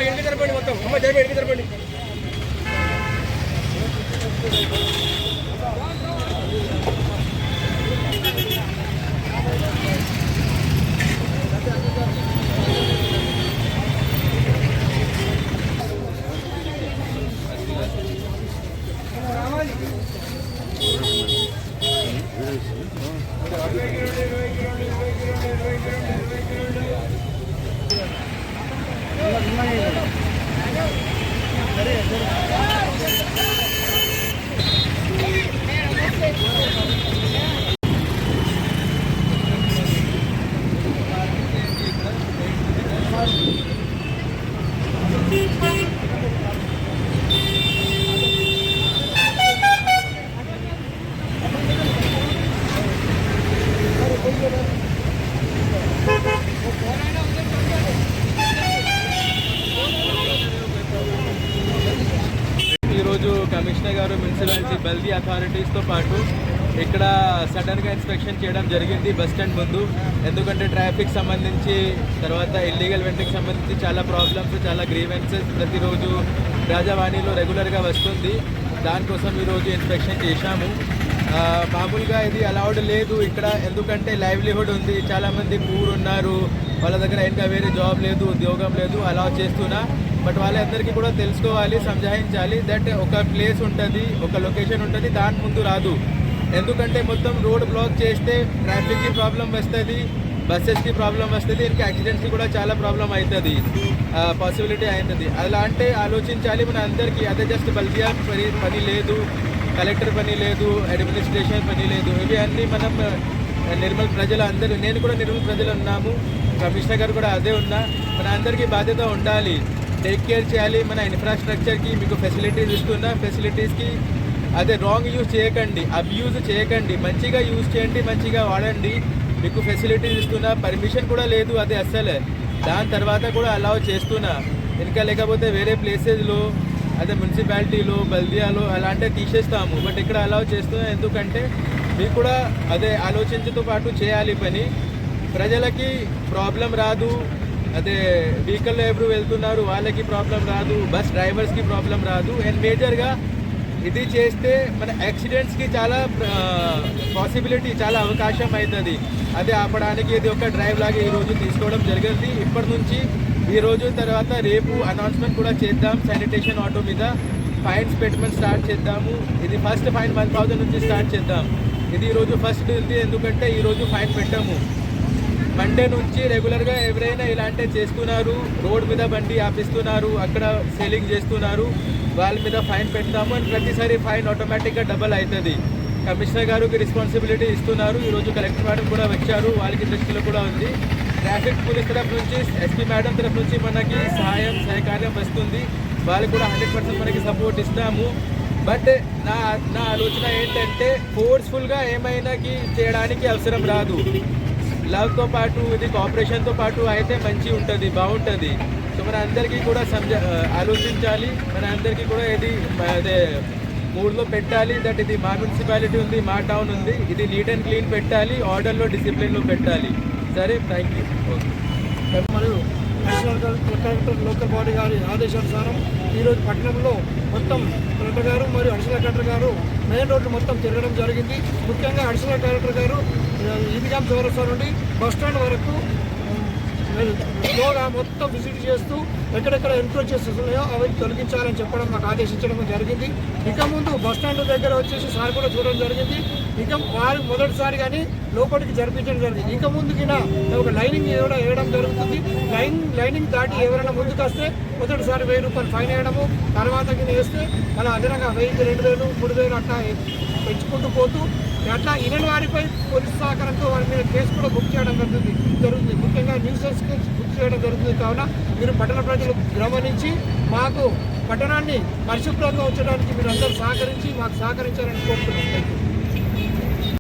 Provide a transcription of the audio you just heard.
ఇంటికి జరపండి మొత్తం అమ్మ జరిపి ఇంటికి జరపండి. ఈరోజు కమిషనర్ గారు మున్సిపాలిటీ బల్దీ అథారిటీస్తో పాటు ఇక్కడ సడన్గా ఇన్స్పెక్షన్ చేయడం జరిగింది బస్ స్టాండ్ ముందు. ఎందుకంటే ట్రాఫిక్ సంబంధించి తర్వాత ఇల్లీగల్ వెంట్కి సంబంధించి చాలా ప్రాబ్లమ్స్, చాలా గ్రీవెన్సెస్ ప్రతిరోజు రాజవాణిలో రెగ్యులర్గా వస్తుంది. దానికోసం ఈరోజు ఇన్స్పెక్షన్ చేశాము. మామూలుగా ఇది అలౌడ్ లేదు ఇక్కడ, ఎందుకంటే లైవ్లీహుడ్ ఉంది, చాలామంది పూర్ ఉన్నారు, వాళ్ళ దగ్గర ఇంకా వేరే జాబ్ లేదు, ఉద్యోగం లేదు, అలౌ చేస్తున్నా. బట్ వాళ్ళందరికీ కూడా తెలుసుకోవాలి, సంజాయించాలి దట్ ఒక ప్లేస్ ఉంటుంది, ఒక లొకేషన్ ఉంటుంది, దాని ముందు రాదు. ఎందుకంటే మొత్తం రోడ్ బ్లాక్ చేస్తే ట్రాఫిక్కి ప్రాబ్లం వస్తుంది, బస్సెస్కి ప్రాబ్లం వస్తుంది, ఇంకా యాక్సిడెంట్స్కి కూడా చాలా ప్రాబ్లం అవుతుంది, పాసిబిలిటీ అవుతుంది. అలా అంటే ఆలోచించాలి మన అందరికీ. అదే జస్ట్ బల్దియా పని లేదు, కలెక్టర్ పని లేదు, అడ్మినిస్ట్రేషన్ పని లేదు, ఇవి అన్నీ మనం నిర్మల్ ప్రజలు అందరూ, నేను కూడా నిర్మల్ ప్రజలు ఉన్నాము, కమిషనర్ గారు కూడా అదే ఉన్నా, మన అందరికీ బాధ్యత ఉండాలి, టేక్ కేర్ చేయాలి. మన ఇన్ఫ్రాస్ట్రక్చర్కి మీకు ఫెసిలిటీస్ ఇస్తున్నా, ఫెసిలిటీస్కి అదే రాంగ్ యూజ్ చేయకండి, అబ్యూజ్ చేయకండి, మంచిగా యూజ్ చేయండి, మంచిగా వాడండి. మీకు ఫెసిలిటీస్ ఇస్తున్నా, పర్మిషన్ కూడా లేదు అదే అస్సలే, దాని తర్వాత కూడా అలౌ చేస్తున్నా. ఇంకా లేకపోతే వేరే ప్లేసెస్లో అదే మున్సిపాలిటీలో బల్దియాలో అలాంటివి తీసేస్తాము, బట్ ఇక్కడ అలౌ చేస్తున్నా. ఎందుకంటే మీకు కూడా అదే ఆలోచించతో పాటు చేయాలి పని, ప్రజలకి ప్రాబ్లం రాదు. అదే వెహికల్లో ఎవరు వెళ్తున్నారు వాళ్ళకి ప్రాబ్లం రాదు, బస్ డ్రైవర్స్కి ప్రాబ్లం రాదు. అండ్ మేజర్గా ఇది చేస్తే మన యాక్సిడెంట్స్కి చాలా పాసిబిలిటీ, చాలా అవకాశం అవుతుంది. అదే ఆపడానికి ఇది ఒక డ్రైవ్ లాగా ఈరోజు తీసుకోవడం జరిగింది. ఇప్పటి నుంచి ఈరోజు తర్వాత రేపు అనౌన్స్మెంట్ కూడా చేద్దాం. శానిటేషన్ ఆటో మీద ఫైన్స్ పెట్టమని స్టార్ట్ చేద్దాము. ఇది ఫస్ట్ ఫైన్ 1000 నుంచి స్టార్ట్ చేద్దాం. ఇది ఈరోజు ఫస్ట్ ఉంది, ఎందుకంటే ఈరోజు ఫైన్ పెట్టాము. మండే నుంచి రెగ్యులర్గా ఎవరైనా ఇలాంటివి చేస్తున్నారు, రోడ్ మీద బండి ఆపిస్తున్నారు, అక్కడ సెల్లింగ్ చేస్తున్నారు, వాళ్ళ మీద ఫైన్ పెడతాము. అని ప్రతిసారి ఫైన్ ఆటోమేటిక్గా డబల్ అవుతుంది. కమిషనర్ గారికి రెస్పాన్సిబిలిటీ ఇస్తున్నారు. ఈరోజు కలెక్టర్ మేడం కూడా వచ్చారు, వాళ్ళకి దృష్టిలో కూడా ఉంది. ట్రాఫిక్ పోలీస్ తరఫు నుంచి, ఎస్పీ మేడం తరఫు నుంచి మనకి సహకారం వస్తుంది. వాళ్ళు కూడా 100% మనకి సపోర్ట్ ఇస్తాము. బట్ నా ఆలోచన ఏంటంటే ఫోర్స్ఫుల్గా ఏమైనా చేయడానికి అవసరం రాదు. లవ్తో పాటు ఇది కోఆపరేషన్తో పాటు అయితే మంచి ఉంటుంది, బాగుంటుంది. సో మన అందరికీ కూడా ఆలోచించాలి, మన అందరికీ కూడా ఇది అదే మూడ్లో పెట్టాలి దట్ ఇది మా మున్సిపాలిటీ ఉంది, మా టౌన్ ఉంది, ఇది నీట్ అండ్ క్లీన్ పెట్టాలి, ఆర్డర్లో డిసిప్లిన్లో పెట్టాలి. సరే, థ్యాంక్ యూ. ఓకే. మరియు నేషనల్ కలెక్టర్ లోకల్ బాడీ గారి ఆదేశానుసారం ఈరోజు పట్టణంలో మొత్తం కలెక్టర్ గారు మరియు అడిషనల్ కలెక్టర్ గారు మెయిన్ రోడ్లు మొత్తం తిరగడం జరిగింది. ముఖ్యంగా అడిషనల్ కలెక్టర్ గారు ఈద్గాం చౌరస్తా నుండి బస్టాండ్ వరకు స్లోగా మొత్తం విజిట్ చేస్తూ ఎక్కడెక్కడ ఎన్క్రోచెస్ ఉన్నాయో అవి తొలగించాలని చెప్పడం మాకు ఆదేశించడం జరిగింది. ఇక ముందు బస్టాండ్ దగ్గర వచ్చేసి సార్ కూడా చూడడం జరిగింది. ఇక వారు మొదటిసారి కానీ లోపలికి జరిపించడం జరిగింది. ఇక ముందుకి ఒక లైనింగ్ కూడా వేయడం జరుగుతుంది. లైనింగ్ దాటి ఎవరైనా ముందుకు వస్తే మొదటిసారి 1000 రూపాయలు ఫైన్ వేయడము, తర్వాత వేస్తే మళ్ళీ అదనంగా 1000, 2000, 3000 అట్లా పెంచుకుంటూ పోతూ అట్లా ఇనని వారిపై పోలీసు సహకారంతో వారి మీద కేసు కూడా బుక్ చేయడం జరుగుతుంది. ముఖ్యంగా న్యూసెన్స్ బుక్ చేయడం జరుగుతుంది. కావున మీరు పట్టణ ప్రజలు గమనించి మాకు పట్టణాన్ని పరిశుభ్రంగా ఉంచడానికి మీరు అందరూ సహకరించి మాకు సహకరించాలని కోరుతున్నాం.